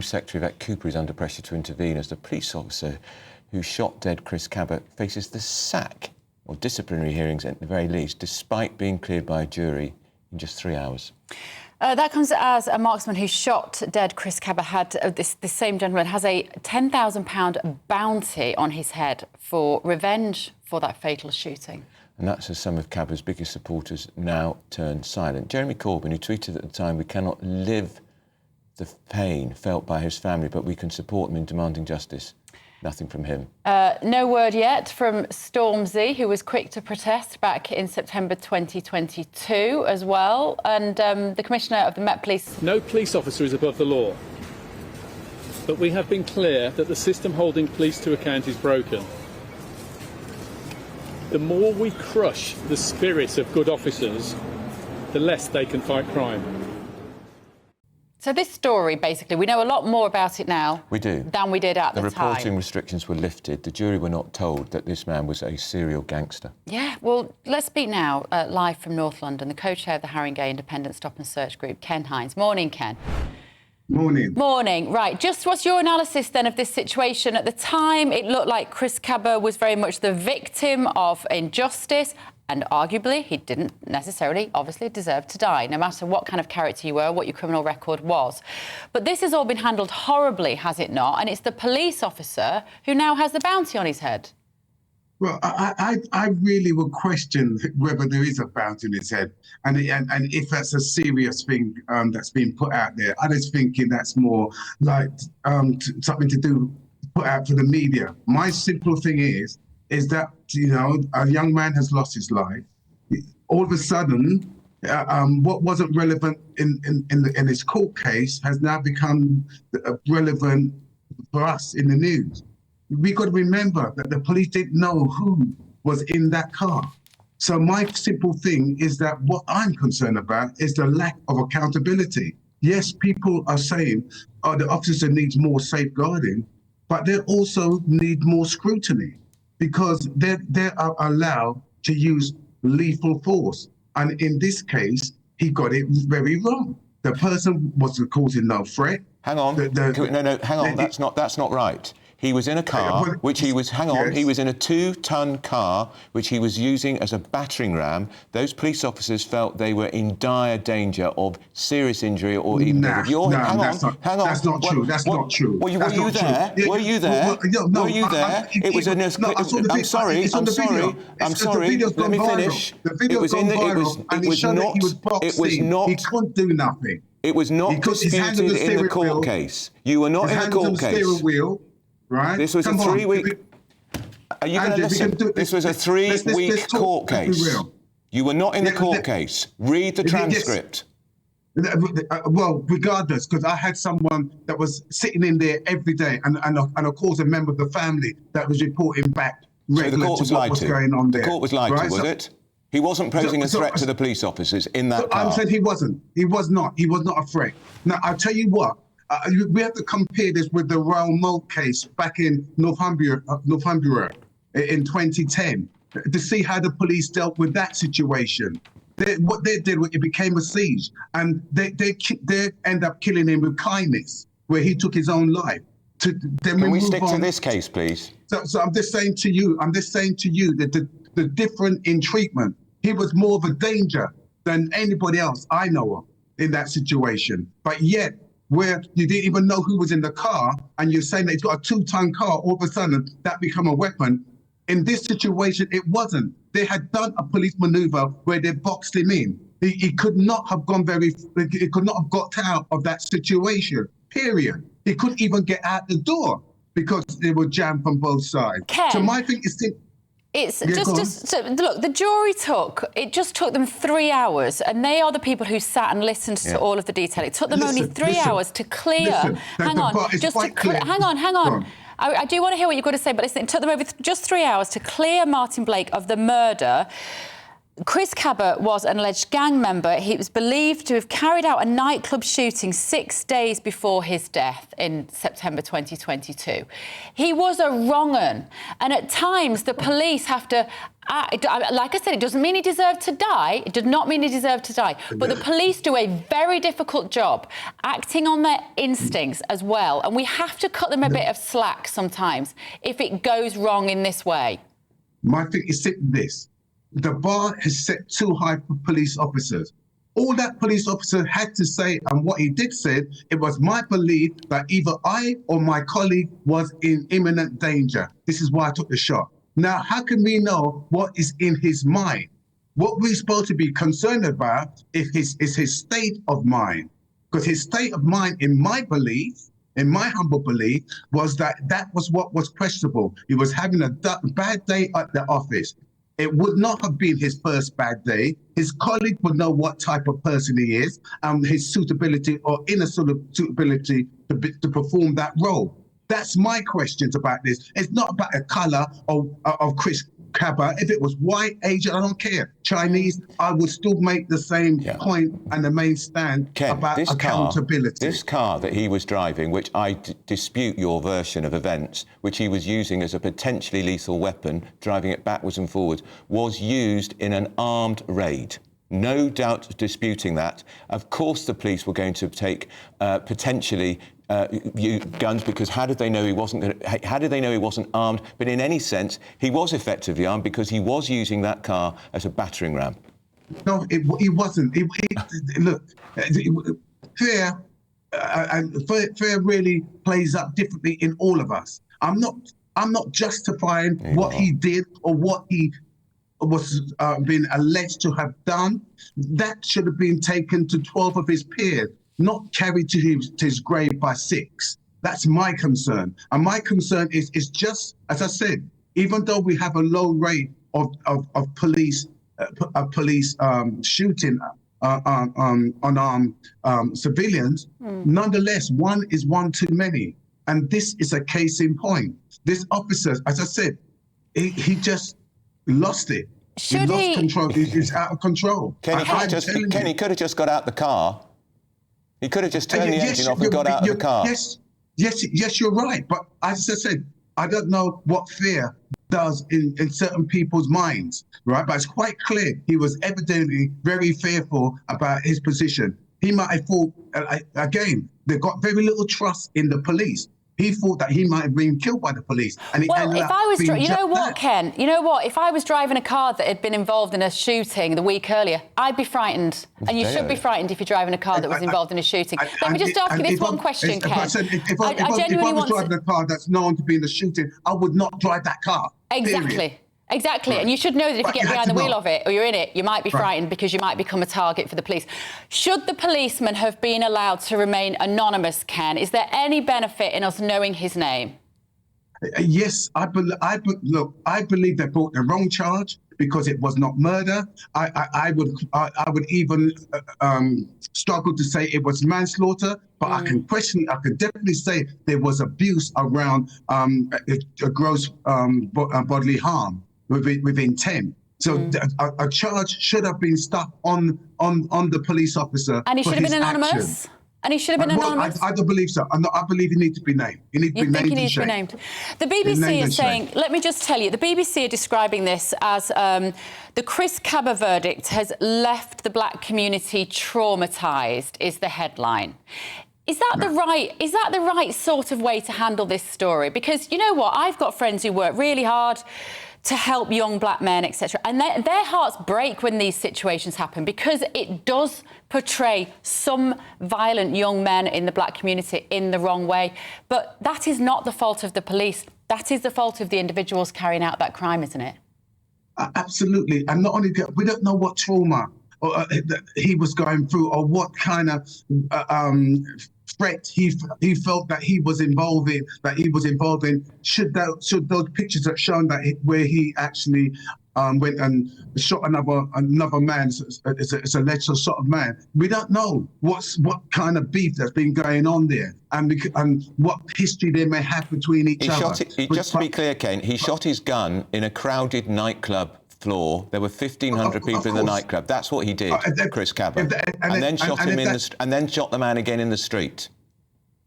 Secretary Yvette Cooper is under pressure to intervene as the police officer who shot dead Chris Kaba faces the sack or disciplinary hearings at the very least, despite being cleared by a jury in just 3 hours. That comes as a marksman who shot dead Chris Kaba had this same gentleman has a £10,000 bounty on his head for revenge for that fatal shooting. And that's as some of Kaba's biggest supporters now turn silent. Jeremy Corbyn, who tweeted at the time, "We cannot live the pain felt by his family, but we can support him in demanding justice." Nothing from him. No word yet from Stormzy, who was quick to protest back in September 2022 as well. And the Commissioner of the Met Police... No police officer is above the law. But we have been clear that the system holding police to account is broken. The more we crush the spirit of good officers, the less they can fight crime. So this story, basically, we know a lot more about it now. We do. Than we did at the time. The reporting restrictions were lifted. The jury were not told that this man was a serial gangster. Yeah, well, let's speak now, live from North London, the co-chair of the Haringey Independent Stop and Search Group, Ken Hines. Morning, Ken. Morning. Morning. Right, just what's your analysis then of this situation? At the time, it looked like Chris Kaba was very much the victim of injustice, and arguably he didn't necessarily, obviously, deserve to die, no matter what kind of character you were, what your criminal record was. But this has all been handled horribly, has it not? And it's the police officer who now has the bounty on his head. Well, I really would question whether there is a bounty on his head, and if that's a serious thing that's been put out there. I was thinking that's more like something to do put out for the media. My simple thing is that, you know, a young man has lost his life. All of a sudden, what wasn't relevant in his court case has now become relevant for us in the news. We got to remember that the police didn't know who was in that car. So my simple thing is that what I'm concerned about is the lack of accountability. Yes, people are saying, oh, the officer needs more safeguarding, but they also need more scrutiny, because they are allowed to use lethal force. And in this case, he got it very wrong. The person was causing no threat. Hang on. Hang on. That's not right. He was in a car, which he was, he was in a 2-ton car, which he was using as a battering ram. Those police officers felt they were in dire danger of serious injury or even... Hang on. That's not true. That's not true. Were you there? Were you there? Were you there? It was in a... I'm sorry. Let me finish. It was not... He couldn't do nothing. It was not disputed in the court case. You were not in the court case. Right. This was a 3-week... Are you going to listen? This was a 3-week court case. You were not in the court case. Read the transcript. Well, regardless, because I had someone that was sitting in there every day, and of course a member of the family that was reporting back regularly to what was going on there. The court was lied to, was it? He wasn't posing a threat to the police officers in that car. I said he wasn't. He was not. He was not a threat. Now, I'll tell you what. We have to compare this with the Royal Moat case back in Northumbria in 2010 to see how the police dealt with that situation. What they did, it became a siege, and they end up killing him with kindness, where he took his own life. Can we stick to this case, please? So I'm just saying to you, that the difference in treatment, he was more of a danger than anybody else I know of in that situation. But yet, where you didn't even know who was in the car, and you're saying that he's got a 2-ton car, all of a sudden that become a weapon. In this situation, it wasn't. They had done a police maneuver where they boxed him in. He could not have he could not have got out of that situation, period. He couldn't even get out the door because they were jammed from both sides. Ken, so my thing is... look, the jury just took them 3 hours, and they are the people who sat and listened to all of the detail. It took them only 3 hours to clear. Hang on. I do want to hear what you've got to say, but listen, it took them over just 3 hours to clear Martin Blake of the murder. Chris Kaba was an alleged gang member. He was believed to have carried out a nightclub shooting 6 days before his death in September 2022. He was a wrong-un, and at times the police have to act. Like I said, it doesn't mean he deserved to die. It did not mean he deserved to die. But the police do a very difficult job acting on their instincts as well, and we have to cut them a bit of slack sometimes if it goes wrong in this way. My thing is this. The bar has set too high for police officers. All that police officer had to say, and what he did say, it was my belief that either I or my colleague was in imminent danger. This is why I took the shot. Now, how can we know what is in his mind? What we're supposed to be concerned about is his state of mind. Because his state of mind, in my belief, in my humble belief, was that was what was questionable. He was having a bad day at the office. It would not have been his first bad day. His colleague would know what type of person he is and his suitability or inner suitability to perform that role. That's my questions about this. It's not about the colour of Chris Kaba. If it was white, Asian, I don't care. Chinese, I would still make the same point and the main stand about accountability. This car that he was driving, which I dispute your version of events, which he was using as a potentially lethal weapon, driving it backwards and forwards, was used in an armed raid. No doubt disputing that. Of course the police were going to take potentially guns, because how did they know he wasn't armed? But in any sense, he was effectively armed because he was using that car as a battering ram. No, he wasn't. Look, fear really plays up differently in all of us. I'm not justifying what he did or what he was been alleged to have done. That should have been taken to 12 of his peers, not carried to his grave by 6. That's my concern. And my concern is just, as I said, even though we have a low rate of police shooting unarmed civilians, nonetheless, one is one too many. And this is a case in point. This officer, as I said, he just lost it. He lost control. He's out of control. Kenny could have just got out the car. He could have just turned the engine off and got out of the car. Yes, you're right. But as I said, I don't know what fear does in certain people's minds, right? But it's quite clear he was evidently very fearful about his position. He might have thought, again, they've got very little trust in the police. He thought that he might have been killed by the police. And well, if I was, you know what, Ken? You know what? If I was driving a car that had been involved in a shooting the week earlier, I'd be frightened. And you should be frightened if you're driving a car that was involved in a shooting. Let me just ask you this one question, Ken. If I was driving a car that's known to be in a shooting, I would not drive that car. Exactly. Period. Exactly. Right. And you should know that if you get behind the wheel of it or you're in it, you might be frightened because you might become a target for the police. Should the policeman have been allowed to remain anonymous, Ken? Is there any benefit in us knowing his name? Yes, I believe they brought the wrong charge because it was not murder. I would even struggle to say it was manslaughter, but I can definitely say there was abuse around a gross bodily harm with intent. So a charge should have been stuck on the police officer. And he should have been anonymous? Action. And he should have been anonymous? I don't believe so. I believe he needs to be named. He needs to be named. He needs to be named. The BBC is saying, let me just tell you, the BBC are describing this as the Chris Kaba verdict has left the black community traumatised, is the headline. Is that the right sort of way to handle this story? Because you know what? I've got friends who work really hard to help young black men, etc. And their hearts break when these situations happen because it does portray some violent young men in the black community in the wrong way. But that is not the fault of the police. That is the fault of the individuals carrying out that crime, isn't it? Absolutely. And not only that, we don't know what trauma he was going through or what kind of threat he felt that he was involved in. Should those pictures have shown that where he actually went and shot another man, it's a alleged sort of man. We don't know what kind of beef that's been going on there and what history they may have between each other. Just to be clear, Ken, he shot his gun in a crowded nightclub floor. There were 1,500 people in the nightclub. That's what he did, Chris Kaba. And then shot the man again in the street.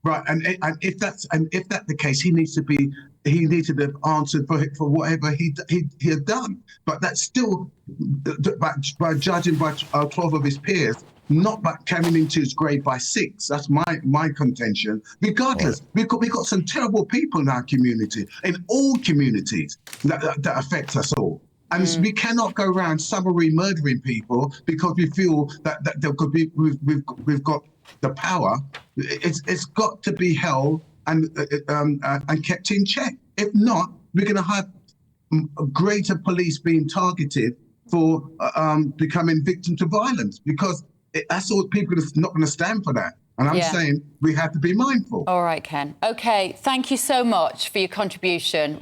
Right, and if that's the case, he needs to have answered for whatever he had done. But that's still, by judging by 12 of his peers, not by carrying him to his grave by 6. That's my contention. Regardless, we've got some terrible people in our community, in all communities that affect us all. And we cannot go around summary murdering people because we feel that there could be we've got the power. It's got to be held and kept in check. If not, we're going to have greater police being targeted for becoming victim to violence, because that's all. People are not going to stand for that. And I'm saying we have to be mindful. All right, Ken. OK, thank you so much for your contribution.